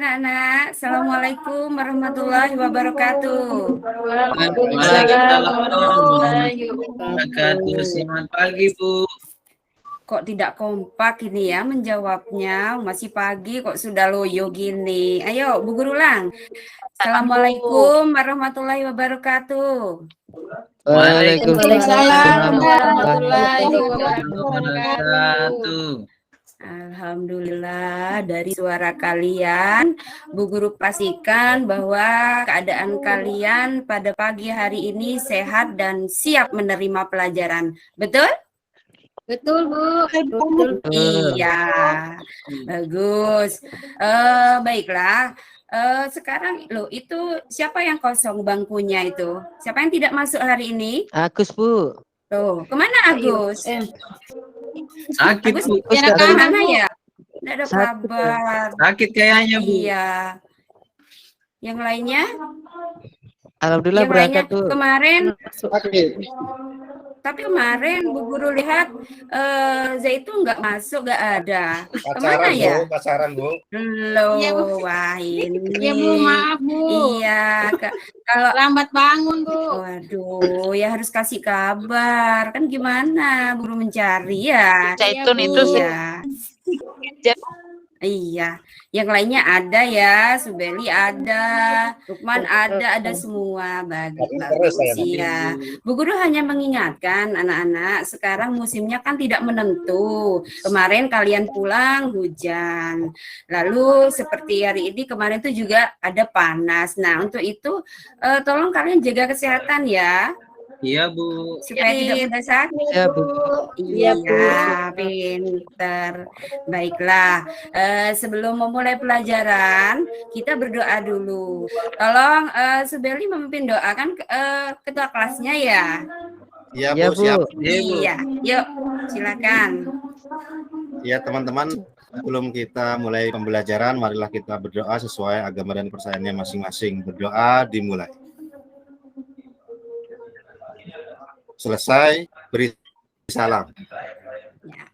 anak-anak. Assalamualaikum warahmatullahi wabarakatuh. Waalaikumsalam warahmatullahi wabarakatuh. Selamat pagi, Bu. Kok tidak kompak ini ya menjawabnya? Masih pagi kok sudah loyo gini. Ayo, Bu Guru Lang. Assalamualaikum warahmatullahi wabarakatuh. Waalaikumsalam warahmatullahi wabarakatuh. Alhamdulillah, dari suara kalian, Bu Guru pastikan bahwa keadaan kalian pada pagi hari ini sehat dan siap menerima pelajaran. Betul? Betul, Bu. Betul. Iya, bagus. Baiklah. Sekarang loh, itu siapa yang kosong bangkunya itu? Siapa yang tidak masuk hari ini? Agus, Bu. Tuh, kemana Agus? Sakit, Agus Bu. kemana ya? Tidak ada kabar. Sakit kayaknya, Bu. Iya. Yang lainnya? Alhamdulillah Yang berangkat, lainnya Bu. kemarin. Tapi kemarin Bu Guru lihat Zaitun nggak masuk, nggak ada. Kemana ya? Pacaran, Bu. Loh, Iya, Bu. wah ini. Iya, Bu, maaf, Bu. Iya, kalau Lambat bangun, Bu. waduh, ya harus kasih kabar. Kan gimana Guru mencari ya? Zaitun itu iya. Iya, yang lainnya ada ya, Subeli ada, Lukman ada semua. Bagus, iya. Bu Guru hanya mengingatkan anak-anak, sekarang musimnya kan tidak menentu. Kemarin kalian pulang hujan, lalu seperti hari ini kemarin tuh juga ada panas. Nah, untuk itu tolong kalian jaga kesehatan ya. Iya, Bu. Supaya tidak mudah sakit. Ya, Bu. Iya, pinter. Baiklah, sebelum memulai pelajaran, kita berdoa dulu. Tolong Subeli memimpin doa kan ketua kelasnya ya. Iya, Ya, Bu, Bu. siap. Iya, yuk silakan. Ya, teman-teman, sebelum kita mulai pembelajaran, marilah kita berdoa sesuai agama dan kepercayaannya masing-masing. Berdoa dimulai. Selesai, beri salam. Ya.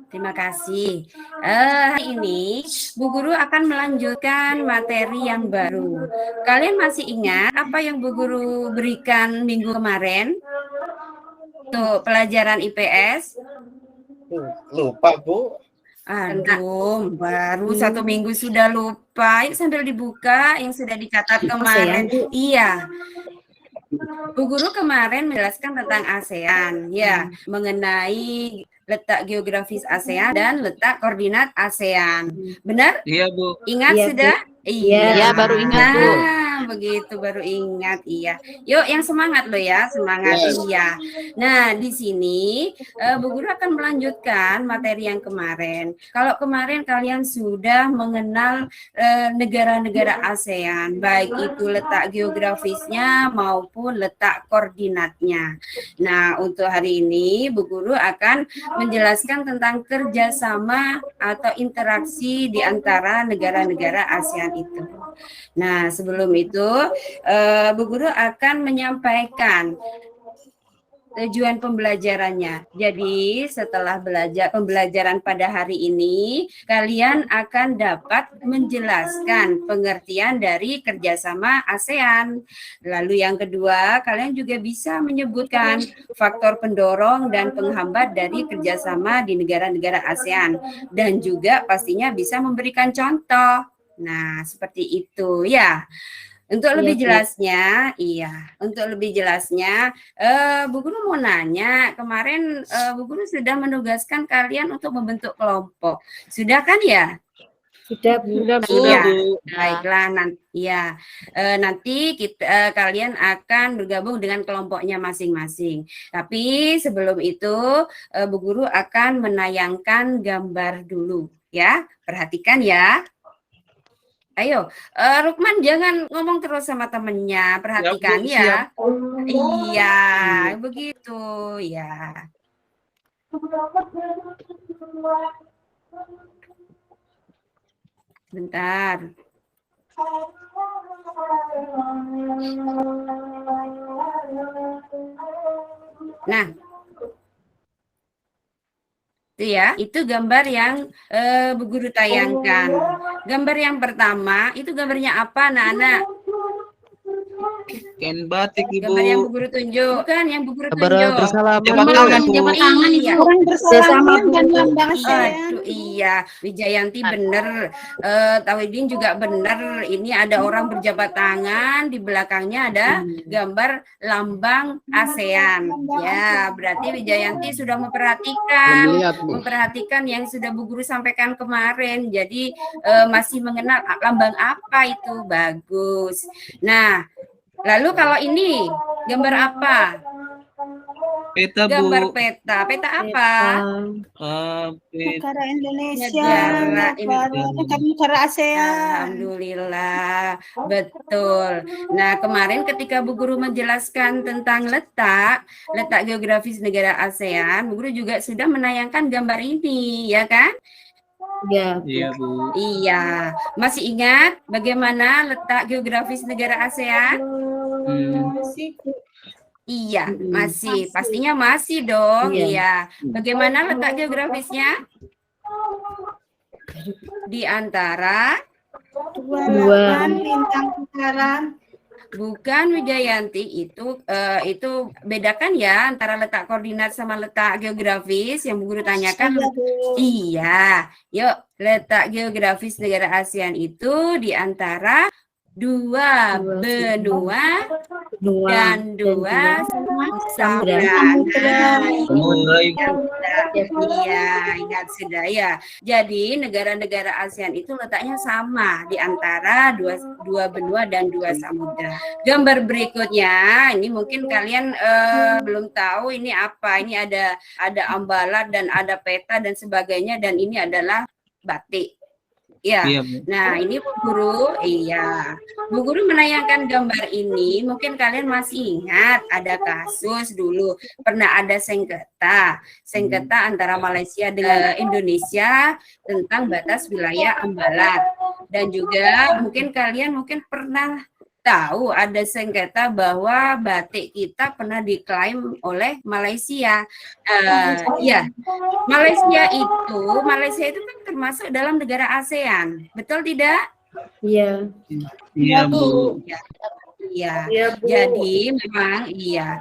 Terima kasih. Hari ini Bu Guru akan melanjutkan materi yang baru. Kalian masih ingat apa yang Bu Guru berikan minggu kemarin? Untuk pelajaran IPS? Lupa, Bu. Aduh, baru 1 minggu sudah lupa. Yuk sambil dibuka yang sudah dicatat kemarin. Iya. Bu Guru kemarin menjelaskan tentang ASEAN, ya, mengenai letak geografis ASEAN dan letak koordinat ASEAN. Benar? Iya, Bu. Ingat Iya, sudah? Iya, baru ingat, Bu. Begitu baru ingat, iya. Yuk yang semangat loh ya, semangat, iya. Nah, di sini Bu Guru akan melanjutkan materi yang kemarin. Kalau kemarin kalian sudah mengenal negara-negara ASEAN, baik itu letak geografisnya maupun letak koordinatnya. Nah, untuk hari ini Bu Guru akan menjelaskan tentang kerjasama atau interaksi di antara negara-negara ASEAN itu. Nah, sebelum itu Bu Guru akan menyampaikan tujuan pembelajarannya. Jadi setelah pembelajaran pada hari ini, kalian akan dapat menjelaskan pengertian dari kerjasama ASEAN. Lalu yang kedua, kalian juga bisa menyebutkan faktor pendorong dan penghambat dari kerjasama di negara-negara ASEAN. Dan juga pastinya bisa memberikan contoh. Nah, seperti itu ya. Untuk lebih jelasnya, Bu Guru mau nanya, kemarin Bu Guru sudah menugaskan kalian untuk membentuk kelompok. Sudah kan ya? Sudah, Bu. Iya, baiklah nanti kalian akan bergabung dengan kelompoknya masing-masing. Tapi sebelum itu Bu Guru akan menayangkan gambar dulu ya. Perhatikan ya. Ayo, Rukman jangan ngomong terus sama temennya, perhatikan ya. Iya, begitu ya. Bentar. Nah, itu ya, itu gambar yang Bu Guru tayangkan. Gambar yang pertama itu gambarnya apa, anak-anak? Kain batik, Gambar yang Bu Ibu. Guru tunjuk. Bukan yang Bu Guru Gambar tunjuk. bersalaman. Jabat Bu. tangan, Bu. Jabat tangan Iya. itu. Orang bersalaman dan Bu. lambang ASEAN. Aduh, iya, Wijayanti bener, Tauhidin juga bener. Ini ada orang berjabat tangan, di belakangnya ada gambar lambang ASEAN. Ya, berarti Wijayanti sudah memperhatikan yang sudah Bu Guru sampaikan kemarin. Jadi masih mengenal lambang apa itu, bagus. Nah, lalu kalau ini gambar apa? Peta, Gambar Bu. peta. Peta apa? Peta. Negara Indonesia, Negara negara ASEAN. Alhamdulillah, betul. Nah, kemarin ketika Bu Guru menjelaskan tentang letak geografis negara ASEAN, Bu Guru juga sudah menayangkan gambar ini, ya kan? Ya. Iya, Bu. Iya, masih ingat bagaimana letak geografis negara ASEAN? Iya, masih. Pastinya masih dong. Iya. Bagaimana letak geografisnya? Di antara 28 lintang utara. bukan Wijayanti, itu bedakan ya antara letak koordinat sama letak geografis yang Bu Guru tanyakan. Iya. Yuk, letak geografis negara ASEAN itu di antara 2 benua dan 2 samudra. Samudra, Ibu. Iya, ingat sudah ya. Jadi negara-negara ASEAN itu letaknya sama di antara dua benua dan 2 samudra. Gambar berikutnya, ini mungkin kalian belum tahu ini apa. Ini ada ambalat dan ada peta dan sebagainya, dan ini adalah batik. Ya. Iya, Bu. Nah, ini Bu Guru, Bu Guru menayangkan gambar ini, mungkin kalian masih ingat ada kasus dulu, pernah ada sengketa antara Malaysia dengan Indonesia tentang batas wilayah ambalat. Dan juga mungkin kalian pernah tahu ada sengketa bahwa batik kita pernah diklaim oleh Malaysia. Ya, Malaysia itu kan termasuk dalam negara ASEAN, betul tidak? Iya. Iya, Bu. Iya. Jadi memang iya.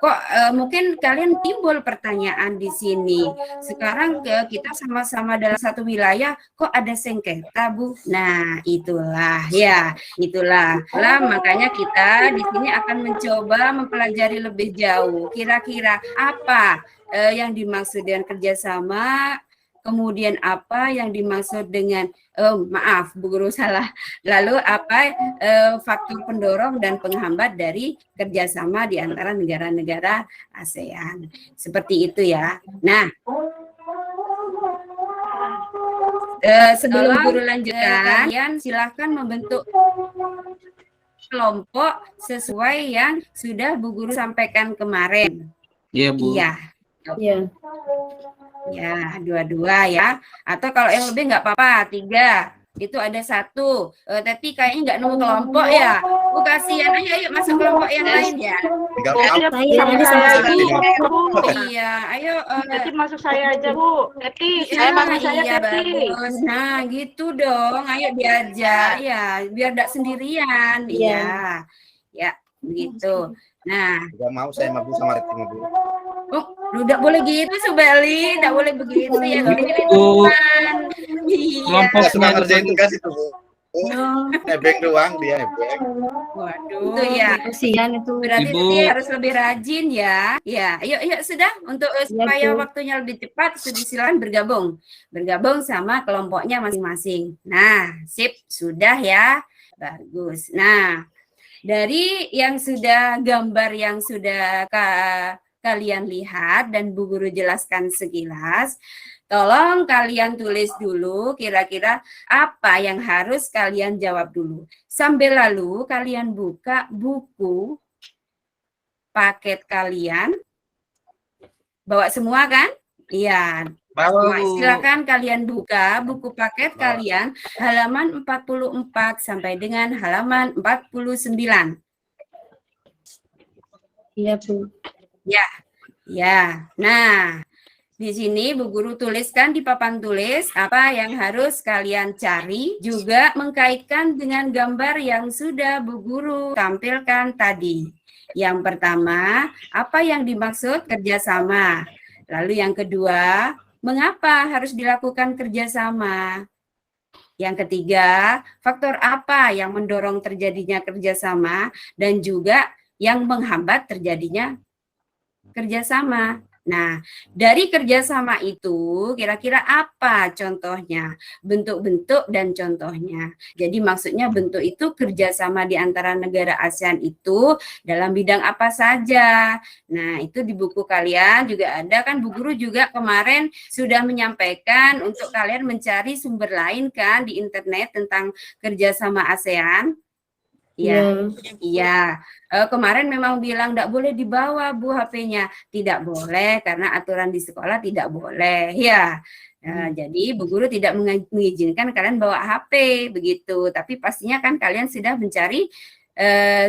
Kok mungkin kalian timbul pertanyaan di sini. Sekarang kita sama-sama dalam satu wilayah, kok ada sengketa, Bu? Nah, itulah. Lah, makanya kita di sini akan mencoba mempelajari lebih jauh. Kira-kira apa yang dimaksud dengan kerjasama? Kemudian apa yang dimaksud dengan maaf, Bu Guru salah. Lalu apa faktor pendorong dan penghambat dari kerjasama di antara negara-negara ASEAN. Seperti itu ya. Nah, sebelum Guru lanjutkan, kalian silahkan membentuk kelompok sesuai yang sudah Bu Guru sampaikan kemarin. Iya, Bu. Iya. Iya. Ya, 2 ya. Atau kalau yang lebih nggak apa-apa, 3. Itu ada 1. Tapi kayaknya nggak nemu kelompok ya. Bu, kasihan. Ayo masuk kelompok yang lain ya. Iya, ayo. Teti masuk saya aja, Bu. Teti, saya panggil saya Teti. Bagus. Nah, gitu dong. Ayo diajak. Ya, biar nggak sendirian. Iya. Ya, begitu. Nah, Gak mau saya mabuk sama Reti mabuk. udah boleh gitu, Subeli. Nggak boleh begitu ya. Bu. Iya. Kelompok Suka semangat ngerjain tugas itu, Bu. Nebeng doang dia nebeng. Waduh, itu ya. Kasihan itu. Berarti Ibu. Titi harus lebih rajin ya. Ya, yuk sudah untuk supaya Bu. waktunya lebih cepat, silakan bergabung sama kelompoknya masing-masing. Nah, sip, sudah ya. Bagus. Nah, dari yang sudah gambar yang sudah kalian lihat dan Bu Guru jelaskan sekilas, tolong kalian tulis dulu kira-kira apa yang harus kalian jawab dulu. Sambil lalu kalian buka buku paket kalian. Bawa semua kan? Iya. Bawa, Bu. Silakan kalian buka buku paket kalian halaman 44 sampai dengan halaman 49. Iya, Bu. Ya. Nah, Di sini Bu Guru tuliskan di papan tulis apa yang harus kalian cari, juga mengkaitkan dengan gambar yang sudah Bu Guru tampilkan tadi. Yang pertama, apa yang dimaksud kerjasama? Lalu yang kedua, mengapa harus dilakukan kerjasama? Yang ketiga, faktor apa yang mendorong terjadinya kerjasama dan juga yang menghambat terjadinya kerjasama. Nah, dari kerjasama itu kira-kira apa contohnya, bentuk-bentuk dan contohnya. Jadi maksudnya bentuk itu kerjasama di antara negara ASEAN itu dalam bidang apa saja. Nah, itu di buku kalian juga ada kan, Bu Guru juga kemarin sudah menyampaikan untuk kalian mencari sumber lain kan di internet tentang kerjasama ASEAN. Iya, iya. Kemarin memang bilang tidak boleh dibawa Bu HP-nya. Tidak boleh karena aturan di sekolah tidak boleh. Ya, jadi Bu Guru tidak mengizinkan kalian bawa HP begitu. Tapi pastinya kan kalian sudah mencari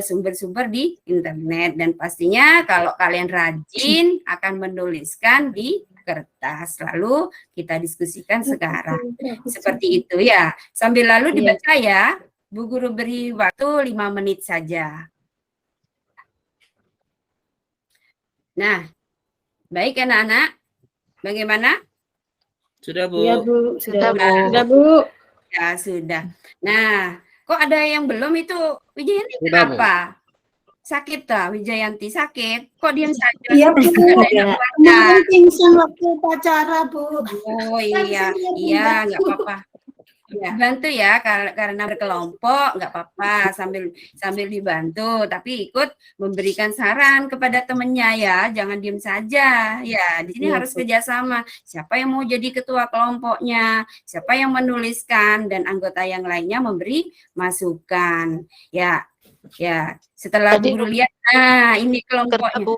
sumber-sumber di internet dan pastinya kalau kalian rajin akan menuliskan di kertas. Lalu kita diskusikan sekarang. Seperti itu ya. Sambil lalu dibaca ya. Bu Guru beri waktu 5 menit saja. Nah, baik anak-anak. Bagaimana? Sudah, Bu. Iya, Bu. Sudah, Sudah. Sudah, Bu. Ya, sudah. Nah, kok ada yang belum itu? Wijayanti Sudah, Bu. kenapa? Sakit tak? Wijayanti sakit? Kok diam saja? Iya, Bu. Nggak ada yang baca. Kemarin pingsan waktu upacara, Bu. Oh iya, iya nggak apa-apa. Ya, bantu ya karena berkelompok nggak apa-apa sambil dibantu tapi ikut memberikan saran kepada temannya ya, jangan diem saja ya. Di sini harus kerjasama. Siapa yang mau jadi ketua kelompoknya, siapa yang menuliskan dan anggota yang lainnya memberi masukan ya. Ya, setelah Tadi guru lihat, nah ini Kerja, kelompoknya. Bu.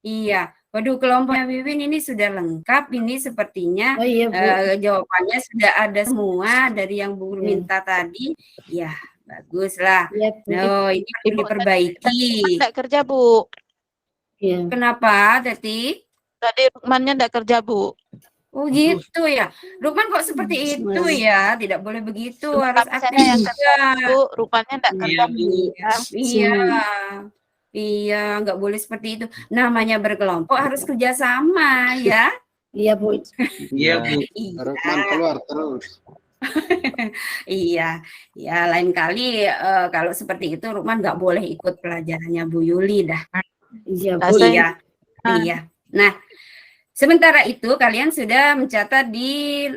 Iya, waduh kelompoknya Wiwin ini sudah lengkap. Ini sepertinya Oh iya, Bu. jawabannya sudah ada semua dari yang Bu Guru minta tadi. Ya, bagus lah. Iya, Bu. No, ini perlu Ibu, diperbaiki. Enggak kerja, Bu. Iya. Kenapa, Teti? Tadi Lukmannya enggak kerja, Bu. Oh gitu ya. Lukman kok seperti itu ya? Tidak boleh begitu, harus Tapi aktif saya yang kerja, juga. Bu. Rupanya enggak kerja, Iya, Bu. Bu. Iya, iya, nggak boleh seperti itu. Namanya berkelompok harus kerjasama ya. Iya, Bu. Iya, Bu. Rukman keluar terus. Iya, ya lain kali kalau seperti itu Rukman nggak boleh ikut pelajarannya Bu Yuli dah. Iya, Nah, Bu. saya- Iya, iya. Nah, sementara itu kalian sudah mencatat di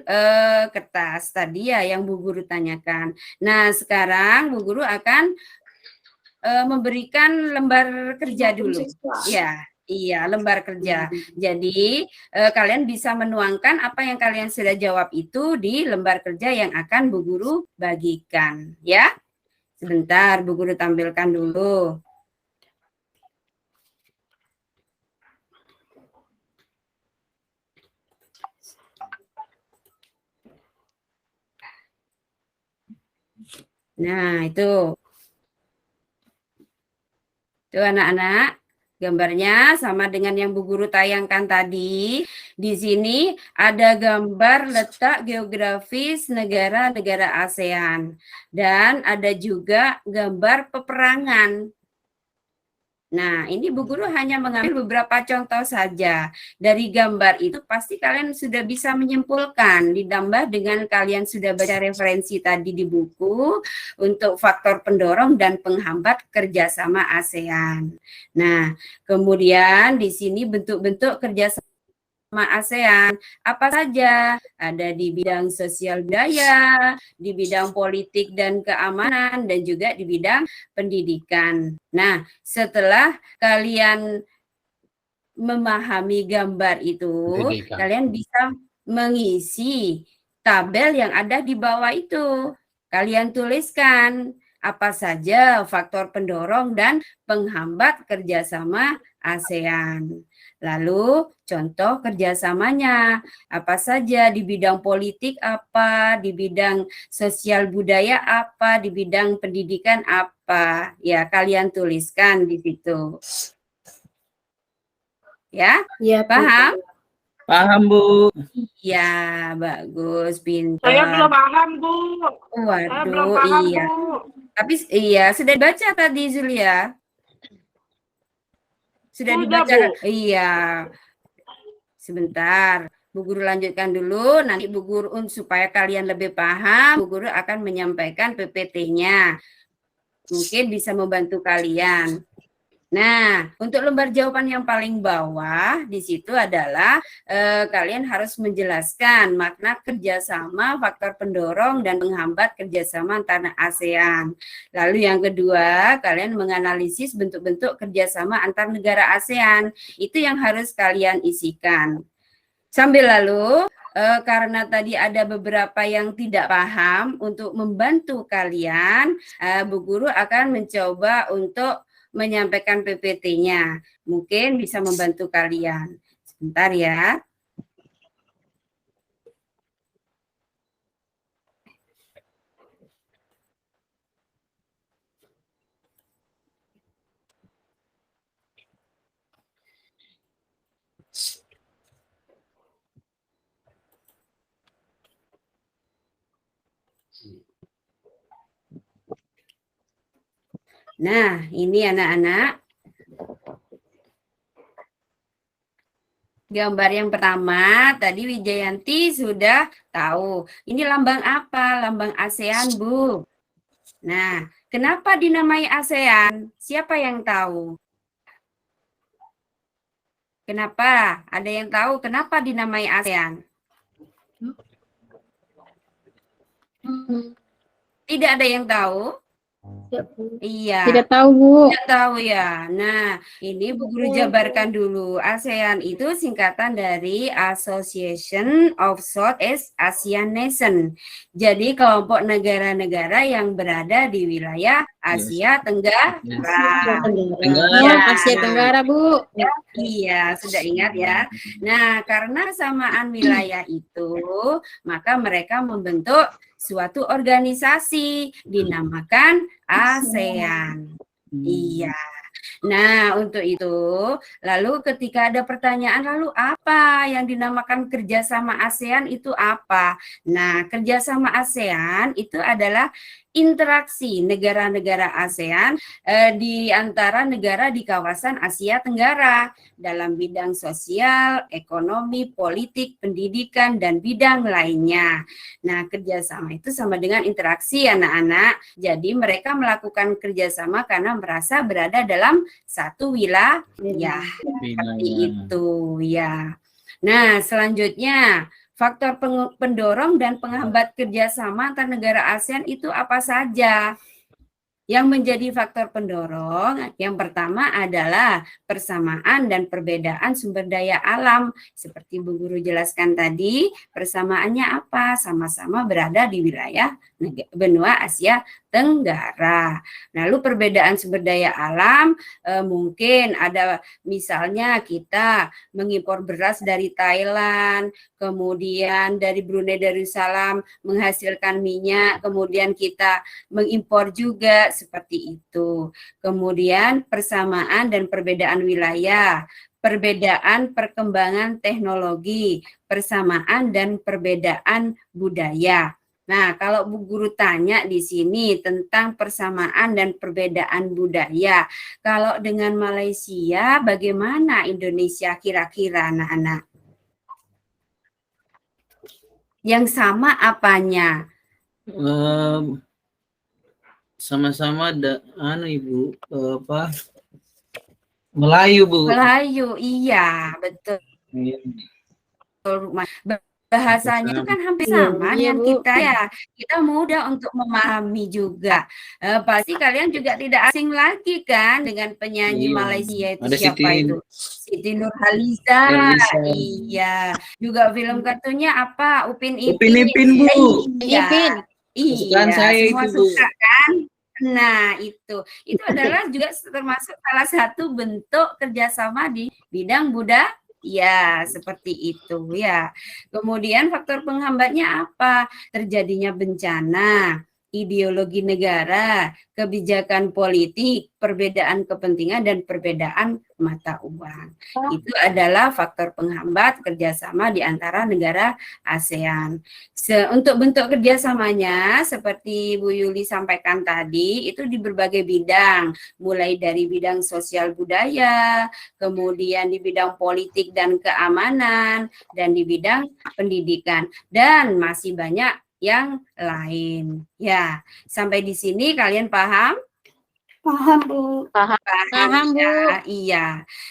kertas tadi ya yang Bu Guru tanyakan. Nah, sekarang Bu Guru akan memberikan lembar kerja dulu. Ya, iya, lembar kerja. Jadi, kalian bisa menuangkan apa yang kalian sudah jawab itu di lembar kerja yang akan Bu Guru bagikan, ya. Sebentar, Bu Guru tampilkan dulu. Nah, itu. Itu anak-anak, gambarnya sama dengan yang Bu Guru tayangkan tadi. Di sini ada gambar letak geografis negara-negara ASEAN. Dan ada juga gambar peperangan. Nah, ini Bu Guru hanya mengambil beberapa contoh saja. Dari gambar itu pasti kalian sudah bisa menyimpulkan, ditambah dengan kalian sudah baca referensi tadi di buku untuk faktor pendorong dan penghambat kerjasama ASEAN. Nah, kemudian di sini bentuk-bentuk kerjasama ASEAN apa saja? Ada di bidang sosial budaya, di bidang politik dan keamanan, dan juga di bidang pendidikan. Nah, setelah kalian memahami gambar itu, kalian bisa mengisi tabel yang ada di bawah itu. Kalian tuliskan apa saja faktor pendorong dan penghambat kerjasama ASEAN. Lalu contoh kerjasamanya, apa saja di bidang politik apa, di bidang sosial budaya apa, di bidang pendidikan apa. Ya, kalian tuliskan di situ. Ya, Iya, Bu. paham? Paham, Bu. Iya, bagus, pintar. Saya belum paham, Bu. Saya belum Waduh, paham, iya. Bu. Tapi iya, sudah baca tadi Zulia? Sudah Sudah, dibaca? Bu. Iya. Sebentar. Bu Guru lanjutkan dulu, nanti Bu Guru supaya kalian lebih paham, Bu Guru akan menyampaikan PPT-nya. Mungkin bisa membantu kalian. Nah, untuk lembar jawaban yang paling bawah di situ adalah kalian harus menjelaskan makna kerjasama, faktor pendorong dan penghambat kerjasama antara ASEAN. Lalu yang kedua, kalian menganalisis bentuk-bentuk kerjasama antar negara ASEAN. Itu yang harus kalian isikan. Sambil lalu, karena tadi ada beberapa yang tidak paham, untuk membantu kalian, Bu Guru akan mencoba untuk menyampaikan PPT-nya. Mungkin bisa membantu kalian. Sebentar ya. Nah, ini anak-anak. Gambar yang pertama, tadi Wijayanti sudah tahu. Ini lambang apa? Lambang ASEAN, Bu. Nah, kenapa dinamai ASEAN? Siapa yang tahu? Kenapa? Ada yang tahu kenapa dinamai ASEAN? Tidak ada yang tahu? Iya. Tidak tahu, Bu. Tidak tahu ya. Nah, ini Bu Guru jabarkan dulu. ASEAN itu singkatan dari Association of Southeast Asian Nation. Jadi kelompok negara-negara yang berada di wilayah Asia Tenggara. Oh, Asia Tenggara, Bu. Iya, sudah ingat ya. Nah, karena kesamaan wilayah itu, maka mereka membentuk suatu organisasi dinamakan ASEAN. Iya. Nah, untuk itu, lalu ketika ada pertanyaan, lalu apa yang dinamakan kerjasama ASEAN itu apa? Nah, kerjasama ASEAN itu adalah interaksi negara-negara ASEAN di antara negara di kawasan Asia Tenggara dalam bidang sosial, ekonomi, politik, pendidikan, dan bidang lainnya. Nah, kerjasama itu sama dengan interaksi anak-anak. Jadi mereka melakukan kerjasama karena merasa berada dalam satu wilayah. Seperti itu ya. Nah, selanjutnya faktor pendorong dan penghambat kerjasama antar negara ASEAN itu apa saja? Yang menjadi faktor pendorong, yang pertama adalah persamaan dan perbedaan sumber daya alam. Seperti Bu Guru jelaskan tadi, persamaannya apa? Sama-sama berada di wilayah benua Asia Tenggara. Lalu perbedaan sumber daya alam, mungkin ada misalnya kita mengimpor beras dari Thailand, kemudian dari Brunei Darussalam menghasilkan minyak, kemudian kita mengimpor juga, seperti itu. Kemudian persamaan dan perbedaan wilayah, perbedaan perkembangan teknologi, persamaan dan perbedaan budaya. Nah, kalau Bu Guru tanya di sini tentang persamaan dan perbedaan budaya, kalau dengan Malaysia, bagaimana Indonesia kira-kira anak-anak? Yang sama apanya? Sama-sama Ibu apa? Melayu, Bu. Melayu, iya, betul. Bahasanya itu kan hampir sama dengan kita ya. Kita mudah untuk memahami juga. Pasti kalian juga tidak asing lagi kan dengan penyanyi Malaysia itu. Ada siapa itu? Siti Nurhaliza. Iya. Juga film kartunnya apa? Upin Ipin. Upin Ipin, Bu. Iya. Iya. Saya Semua itu, Bu. suka kan? Nah, itu adalah juga termasuk salah satu bentuk kerjasama di bidang budaya. Ya, seperti itu ya. Kemudian faktor penghambatnya apa? Terjadinya bencana, ideologi negara, kebijakan politik, perbedaan kepentingan, dan perbedaan mata uang. Itu adalah faktor penghambat kerjasama di antara negara ASEAN. Untuk bentuk kerjasamanya, seperti Bu Yuli sampaikan tadi, itu di berbagai bidang, mulai dari bidang sosial budaya, kemudian di bidang politik dan keamanan, dan di bidang pendidikan, dan masih banyak yang lain. Ya, sampai di sini kalian paham? Paham, Bu. Paham, Bu. Ya, iya.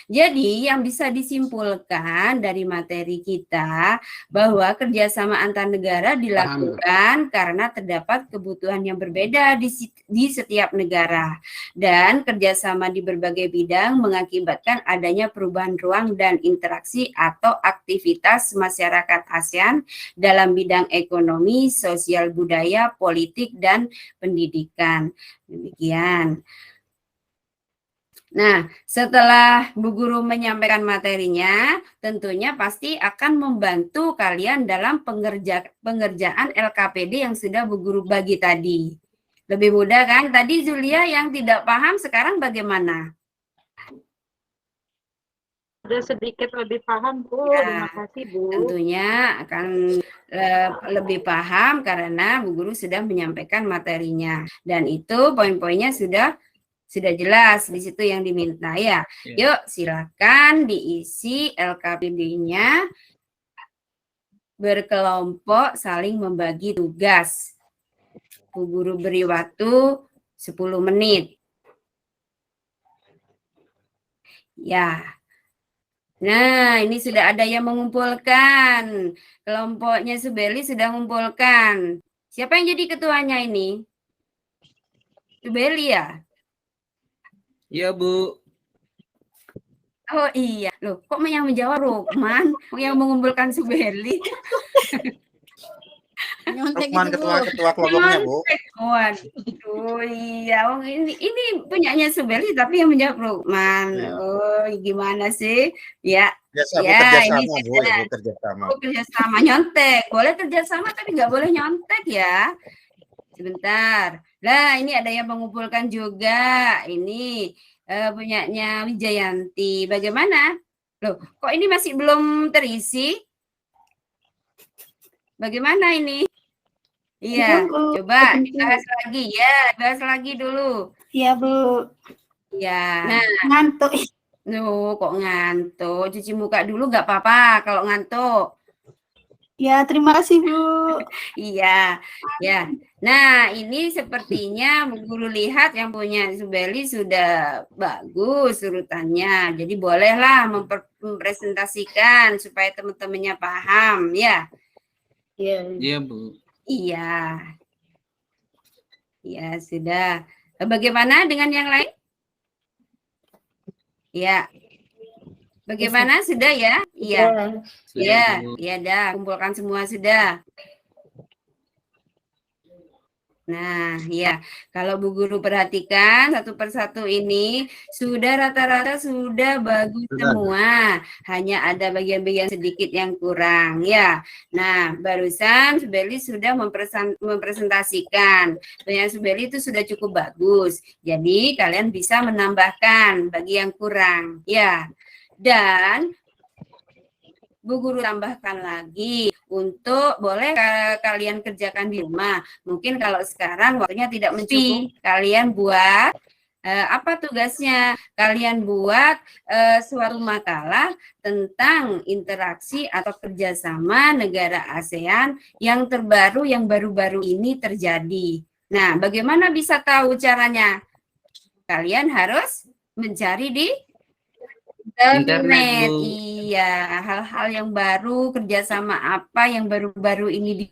Jadi yang bisa disimpulkan dari materi kita bahwa kerjasama antar negara dilakukan karena terdapat kebutuhan yang berbeda di setiap negara, dan kerjasama di berbagai bidang mengakibatkan adanya perubahan ruang dan interaksi atau aktivitas masyarakat ASEAN dalam bidang ekonomi, sosial budaya, politik, dan pendidikan. Demikian. Nah, setelah Bu Guru menyampaikan materinya, tentunya pasti akan membantu kalian dalam pengerjaan LKPD yang sudah Bu Guru bagi tadi. Lebih mudah kan? Tadi Zulia yang tidak paham, sekarang bagaimana? Sudah sedikit lebih paham, Bu. Ya, Terima kasih, Bu. tentunya akan lebih paham karena Bu Guru sudah menyampaikan materinya. Dan itu poin-poinnya sudah jelas di situ yang diminta ya. Yuk silakan diisi LKPD-nya, berkelompok saling membagi tugas. Bu Guru beri waktu 10 menit. Ya. Nah, ini sudah ada yang mengumpulkan. Kelompoknya Subeli sudah mengumpulkan. Siapa yang jadi ketuanya ini? Subeli ya? Iya, Bu. Oh iya, loh kok yang menjawab Rukman, yang mengumpulkan Subeli? Nyontek Lukman itu, Bu. ketua kelompoknya, Bu. Waduh, iya, oh, ini punyanya Subeli tapi yang menjawab Rukman. Iya. Oh, gimana sih? Ya, Biasa, Bu, ya ini kerjasama, Bu, ya, Bu, kerjasama. kerjasama nyontek. Boleh kerjasama tapi nggak boleh nyontek ya. Sebentar. Lah, ini ada yang mengumpulkan juga. Ini punyanya Wijayanti. Bagaimana? Loh, kok ini masih belum terisi? Bagaimana ini? Iya, Bu. coba dibahas lagi ya, bahas lagi dulu. Iya, Bu. Ya, nah, Ngantuk. kok ngantuk? Cuci muka dulu nggak apa-apa kalau ngantuk. Ya, terima kasih, Bu. Iya, ya. Nah, ini sepertinya Bu Guru lihat yang punya Subeli sudah bagus urutannya. Jadi bolehlah mempresentasikan supaya teman-temannya paham, ya. Iya, Bu. Iya. Ya, sudah. Bagaimana dengan yang lain? Ya. Bagaimana? Sudah ya? Iya. Iya, Bu. iya dah. Kumpulkan semua sudah. Nah, ya, kalau Bu Guru perhatikan satu persatu ini sudah rata-rata sudah bagus semua, hanya ada bagian-bagian sedikit yang kurang, ya. Nah, barusan Subeli sudah mempresentasikan, yang Subeli itu sudah cukup bagus. Jadi kalian bisa menambahkan bagi yang kurang, ya. Dan Bu Guru tambahkan lagi untuk boleh kalian kerjakan di rumah. Mungkin kalau sekarang waktunya tidak mencukupi, kalian buat apa tugasnya? Kalian buat suatu makalah tentang interaksi atau kerjasama negara ASEAN yang terbaru, yang baru-baru ini terjadi. Nah, bagaimana bisa tahu caranya? Kalian harus mencari di internet, Bu. iya, hal-hal yang baru, kerjasama apa yang baru-baru ini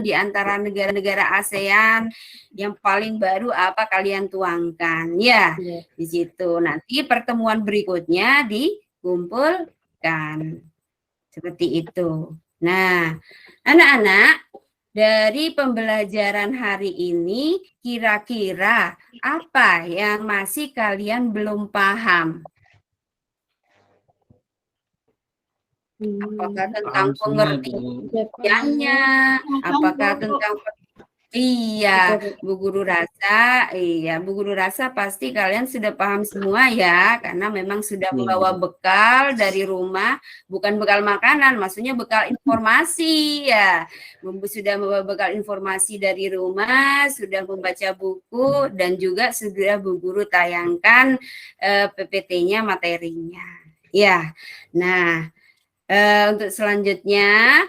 di antara negara-negara ASEAN, yang paling baru apa kalian tuangkan, ya, di situ. Nanti pertemuan berikutnya dikumpulkan, seperti itu. Nah, anak-anak, dari pembelajaran hari ini, kira-kira apa yang masih kalian belum paham? Apakah tentang pengertiannya? Apakah tentang Iya, Bu Guru rasa, Bu Guru rasa pasti kalian sudah paham semua ya, karena memang sudah membawa bekal dari rumah, bukan bekal makanan, maksudnya bekal informasi ya. Sudah membawa bekal informasi dari rumah, sudah membaca buku, dan juga sudah Bu Guru tayangkan PPT-nya, materinya. Ya, nah untuk selanjutnya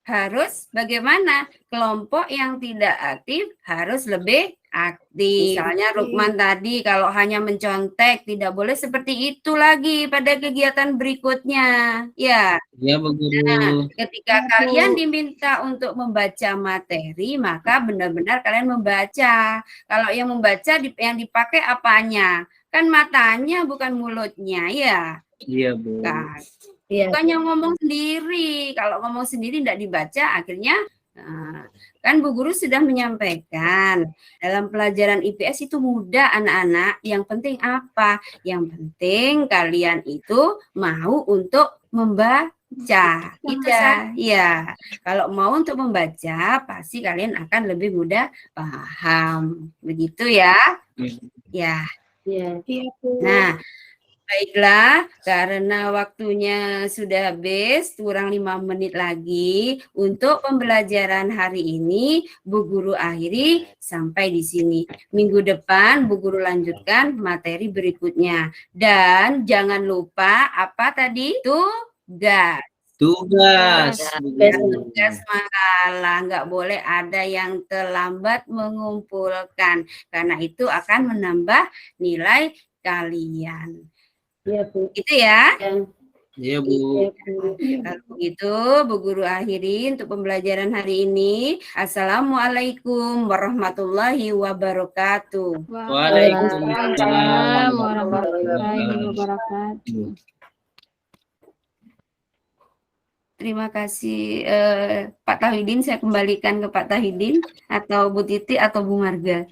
harus bagaimana? Kelompok yang tidak aktif harus lebih aktif. Misalnya Rukman tadi kalau hanya mencontek tidak boleh seperti itu lagi pada kegiatan berikutnya. Ya. Iya, Bu Guru. Nah, ketika kalian diminta untuk membaca materi, maka benar-benar kalian membaca. Kalau yang membaca yang dipakai apanya? Kan matanya bukan mulutnya, ya. Iya, Bu. Kan. Bukannya ngomong sendiri. Kalau ngomong sendiri tidak dibaca, akhirnya kan Bu Guru sudah menyampaikan dalam pelajaran IPS itu mudah anak-anak. Yang penting apa? Yang penting kalian itu mau untuk membaca. Itu ya. Kalau mau untuk membaca, pasti kalian akan lebih mudah paham. Begitu ya? Ya. Nah, baiklah, karena waktunya sudah habis, kurang 5 menit lagi untuk pembelajaran hari ini, Bu Guru akhiri sampai di sini. Minggu depan Bu Guru lanjutkan materi berikutnya. Dan jangan lupa apa tadi? Tugas. Tugas. Tugas makalah, nggak boleh ada yang terlambat mengumpulkan, karena itu akan menambah nilai kalian. Iya, Bu. Itu ya. Iya, Bu. Kalau begitu, Bu Guru akhiri untuk pembelajaran hari ini. Assalamualaikum warahmatullahi wabarakatuh. Waalaikumsalam warahmatullahi wabarakatuh. Terima kasih Pak Tauhidin. Saya kembalikan ke Pak Tauhidin atau Bu Titi atau Bu Marga.